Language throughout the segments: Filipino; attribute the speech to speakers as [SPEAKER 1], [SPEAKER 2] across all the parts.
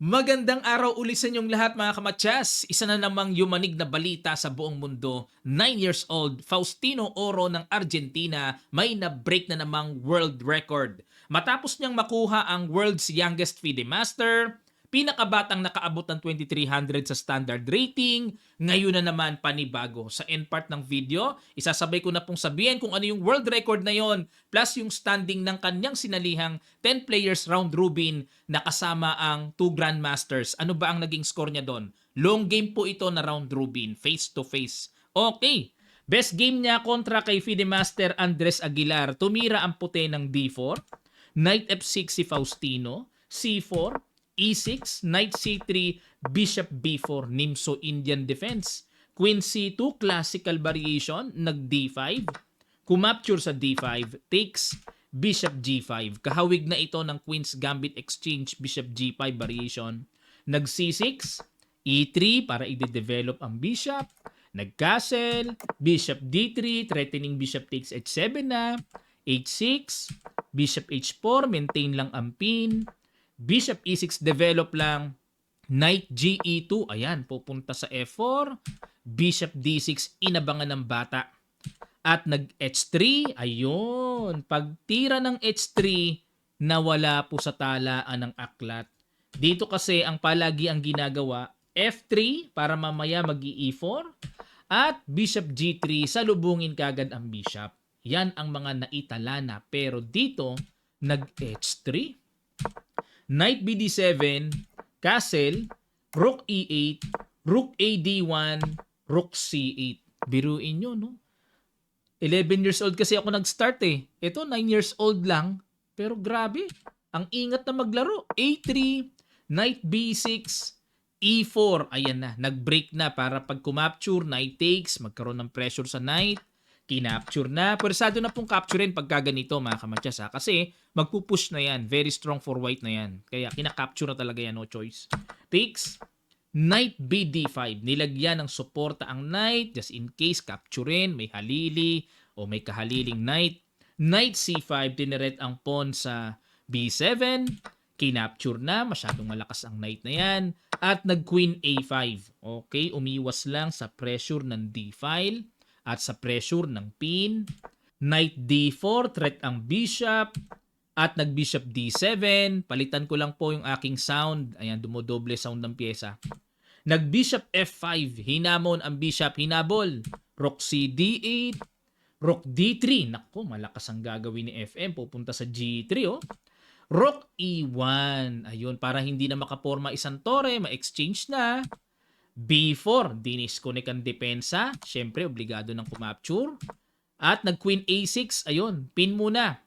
[SPEAKER 1] Magandang araw ulit sa inyong lahat mga kamatyas. Isa na namang yumanig na balita sa buong mundo. 9 years old Faustino Oro ng Argentina may na-break na namang world record. Matapos niyang makuha ang world's youngest FIDE Master, pinakabatang nakaabot ng 2300 sa standard rating, ngayon na naman panibago. Sa end part ng video, isasabay ko na pong sabihin kung ano yung world record na yon plus yung standing ng kanyang sinalihang 10 players round robin na kasama ang 2 grandmasters. Ano ba ang naging score niya doon? Long game po ito na round robin, face to face. Okay. Best game niya kontra kay FIDE Master Andres Aguilar. Tumira ang puti ng D4, Knight F6 si Faustino, C4, E6, Knight C3, Bishop B4, Nimso Indian Defense. Queen C2, classical variation, nag D5. Kumapture sa D5, takes, Bishop G5. Kahawig na ito ng Queen's Gambit Exchange, Bishop G5 variation. Nag C6, E3 para i-develop ang Bishop. Nag-castle, Bishop D3, threatening Bishop takes H7 na. H6, Bishop H4, maintain lang ang pin. Bishop E6, develop lang. Knight GE2, ayan, pupunta sa F4. Bishop D6, inabangan ng bata. At nag-H3, ayun. Pagtira ng H3, nawala po sa talaan ng aklat. Dito kasi ang palagi ang ginagawa, F3 para mamaya mag-E4 at Bishop G3, salubungin kagad ang Bishop. Yan ang mga naitala na. Pero dito, nag-H3, Knight BD7, Castle, Rook E8, Rook AD1, Rook C8. Biruin nyo, no? 11 years old kasi ako nag-start eh. Ito, 9 years old lang. Pero grabe, ang ingat na maglaro. A3, Knight B6, E4. Ayan na, nag-break na para pag kumapture, Knight takes, magkaroon ng pressure sa Knight. Kinapture na. Pwersado na pong capturein pagka ganito mga kamatyas ha. Kasi magpupush na yan. Very strong for white na yan. Kaya kinakapture na talaga yan, no choice. Takes, Knight BD5. Nilagyan ng suporta ang Knight just in case capturein, may halili o may kahaliling Knight. Knight C5, tinirect ang pawn sa B7. Kinapture na, masyadong malakas ang Knight na yan. At nag-Queen A5. Okay, umiwas lang sa pressure ng D-file at sa pressure ng pin. Knight D4, threat ang Bishop. At nag-Bishop D7. Palitan ko lang po yung aking sound. Ayan, dumodoble sound ng pyesa. Nag-Bishop F5, hinamon ang Bishop, hinabol. Rook C D8, Rook D3. Naku, malakas ang gagawin ni FM. Pupunta sa G3, oh. Rook E1. Ayun, para hindi na makaporma isang tore, ma-exchange na. B4, dinisconnect ang depensa. Siyempre, obligado ng kumapture. At nag-Queen A6, ayun, pin muna.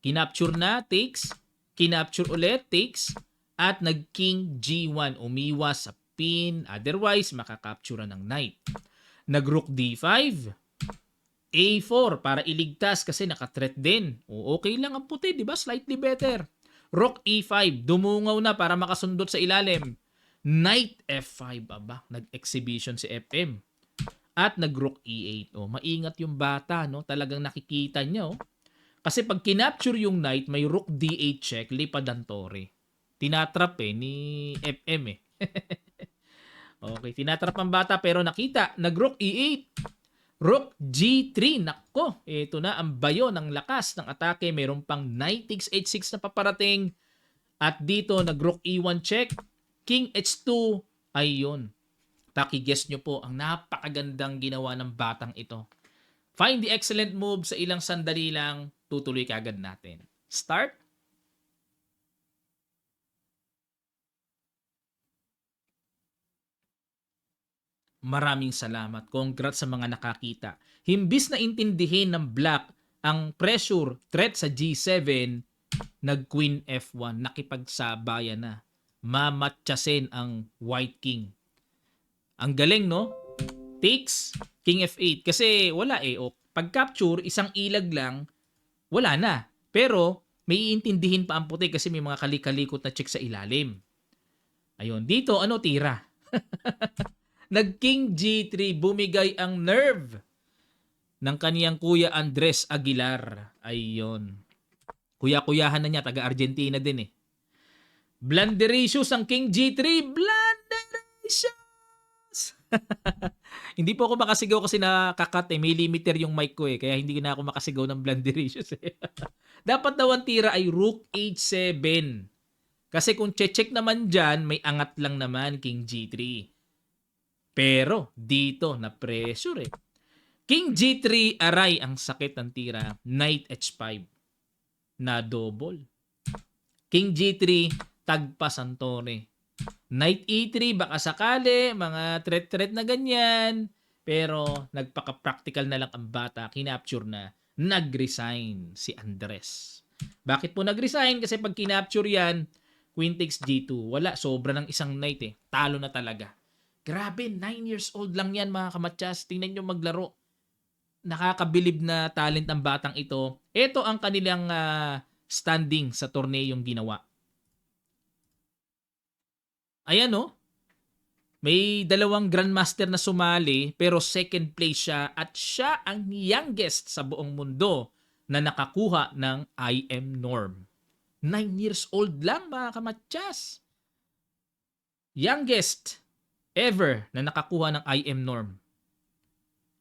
[SPEAKER 1] Kinapture na, takes. Kinapture ulit, takes. At nag-King G1, umiwas sa pin. Otherwise, makakapture ng Knight. Nag-Rook D5. A4 para iligtas kasi naka-threat din. O okay lang ang puti, di ba? Slightly better. Rook E5, dumungaw na para makasundot sa ilalim. Knight F5, aba, nag-exhibition si FM. At nag-Rook E8. O, maingat yung bata, no? Talagang nakikita niya, oh. Kasi pag kinapture yung Knight, may Rook D8 check, lipad ang tore. Tinatrap ni FM eh. Okay, tinatrap ang bata pero nakita. Nag-Rook E8. Rook G3. Nako, ito na ang bayo ng lakas ng atake. Mayroon pang Knight takes H6 na paparating. At dito, nag-Rook E1 check. King H2. Ayun. Paki-guess nyo po ang napakagandang ginawa ng batang ito. Find the excellent move sa ilang sandali lang. Tutuloy kagad natin. Start. Maraming salamat. Congrats sa mga nakakita. Himbis na intindihin ng black ang pressure threat sa G7, nag-Queen F1. Nakipagsabayan na. Mamatyasin ang White King. Ang galing, no? Takes, King F8. Kasi wala eh. O, pag capture, isang ilag lang, wala na. Pero, may iintindihin pa ang puti kasi may mga kalikalikot na check sa ilalim. Ayun. Dito, ano tira? Nag-King G3, bumigay ang nerve ng kaniyang kuya Andres Aguilar. Ayun. Kuya-kuyahan na niya, taga-Argentina din eh. Blundericious ang King G3. Blundericious! Hindi po ako makasigaw kasi nakakat eh. May limiter yung mic ko eh. Kaya hindi na ako makasigaw ng Blundericious eh. Dapat daw ang tira ay Rook H7. Kasi kung check naman dyan, may angat lang naman King G3. Pero dito na pressure eh. King G3 aray ang sakit ng tira. Knight H5 na double. King G3 tagpa Santore. Knight E3 baka sakali mga threat na ganyan. Pero nagpaka-practical na lang ang bata. Kinapture na. Nag-resign si Andres. Bakit po nag-resign? Kasi pag kinapture yan, Queen takes G2. Wala, sobra ng isang knight eh. Talo na talaga. Grabe, 9 years old lang yan mga kamatsas. Tingnan nyo maglaro. Nakakabilib na talent ng batang ito. Ito ang kanilang standing sa torneyong ginawa. Ayan oh. May dalawang grandmaster na sumali pero second place siya at siya ang youngest sa buong mundo na nakakuha ng IM norm. 9 years old lang mga kamatsas. Youngest ever na nakakuha ng IM norm.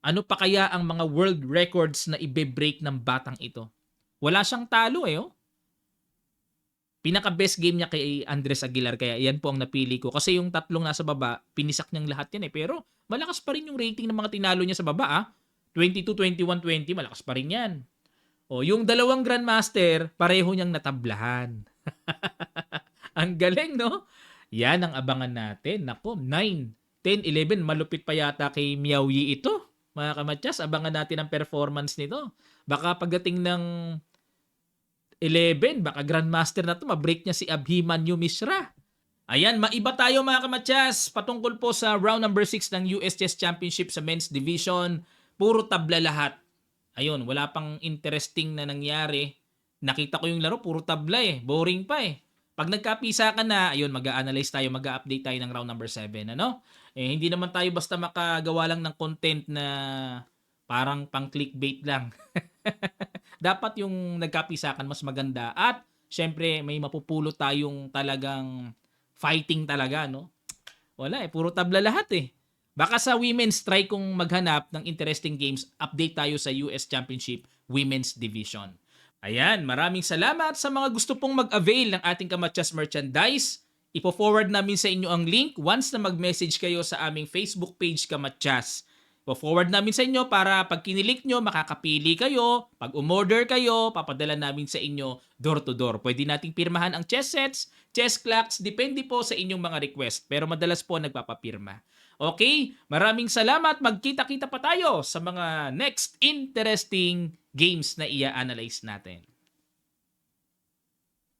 [SPEAKER 1] Ano pa kaya ang mga world records na ibe-break ng batang ito? Wala siyang talo eh oh. Pinaka-best game niya kay Andres Aguilar kaya yan po ang napili ko. Kasi yung tatlong nasa baba, pinisak niyang lahat yan eh. Pero malakas pa rin yung rating ng mga tinalo niya sa baba ah. 22, 21, 20, malakas pa rin yan. O, yung dalawang Grandmaster, pareho niyang natablahan. Ang galing no? Yan ang abangan natin. Nako, 9, 10, 11, malupit pa yata kay Miaoyi ito. Mga kamatsas, abangan natin ang performance nito. Baka pagdating ng 11, baka Grandmaster na to, mabreak niya si Abhimanyu Mishra. Ayan, maiba tayo mga kamatsas. Patungkol po sa round number 6 ng US Chess Championship sa men's division. Puro tabla lahat. Ayun, wala pang interesting na nangyari. Nakita ko yung laro, puro tabla eh. Boring pa eh. Pag nagkapisa ka na, ayun, mag-a-analyze tayo, mag-a-update tayo ng round number 7. Ano? Eh, hindi naman tayo basta makagawa lang ng content na parang pang clickbait lang. Dapat yung nagkapisakan mas maganda at syempre may mapupulot tayong talagang fighting talaga, no? Wala eh, puro tabla lahat eh. Baka sa women's try kong maghanap ng interesting games, update tayo sa US Championship Women's Division. Ayan, maraming salamat sa mga gusto pong mag-avail ng ating Kamatsas merchandise. Ipo-forward namin sa inyo ang link once na mag-message kayo sa aming Facebook page Kamatsas. Po-forward namin sa inyo para pag kinilik nyo, makakapili kayo. Pag umorder kayo, papadala namin sa inyo door to door. Pwede nating pirmahan ang chess sets, chess clocks, depende po sa inyong mga request. Pero madalas po nagpapapirma. Okay, maraming salamat. Magkita-kita pa tayo sa mga next interesting games na i-analyze natin.